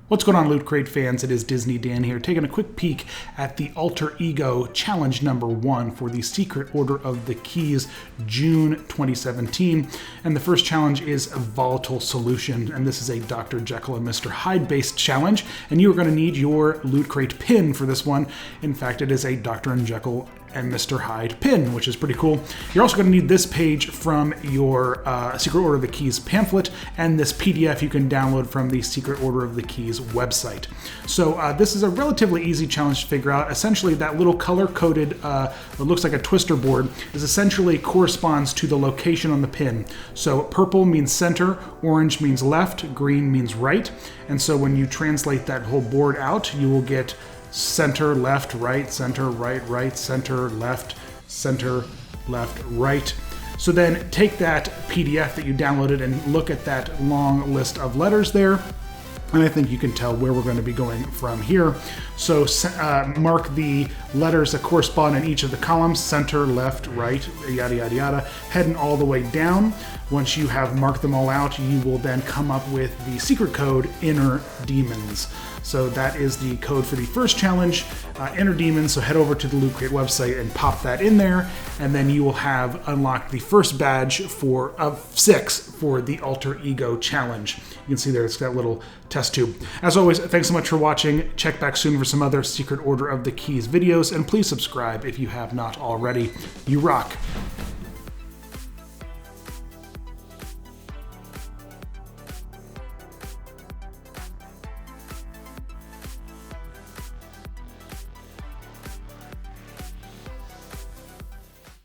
What's going on, Loot Crate fans? It is Disney Dan here, taking a quick peek at the Alter Ego Challenge number 1 for the Secret Order of the Keys, June 2017. And the first challenge is a Volatile Solution, and this is a Dr. Jekyll and Mr. Hyde based challenge, and you are going to need your Loot Crate pin for this one. In fact, it is a Dr. Jekyll and Mr. Hyde pin, which is pretty cool. You're also going to need this page from your Secret Order of the Keys pamphlet, and this PDF you can download from the Secret Order of the Keys website. So this is a relatively easy challenge to figure out. Essentially, that little color-coded, what looks like a twister board, is essentially corresponds to the location on the pin. So purple means center, orange means left, green means right. And so when you translate that whole board out, you will get center, left, right, center, right, center, left, right. So then take that PDF that you downloaded and look at that long list of letters there. And I think you can tell where we're going to be going from here. So mark the letters that correspond in each of the columns, center, left, right, yada, yada, yada, heading all the way down. Once you have marked them all out, you will then come up with the secret code, Inner Demons. So that is the code for the first challenge, Inner Demons. So head over to the Loot Crate website and pop that in there, and then you will have unlocked the first badge of 6 for the Alter Ego Challenge. You can see there it's got a little test tube. As always, thanks so much for watching. Check back soon for some other Secret Order of the Keys videos, and please subscribe if you have not already. You rock.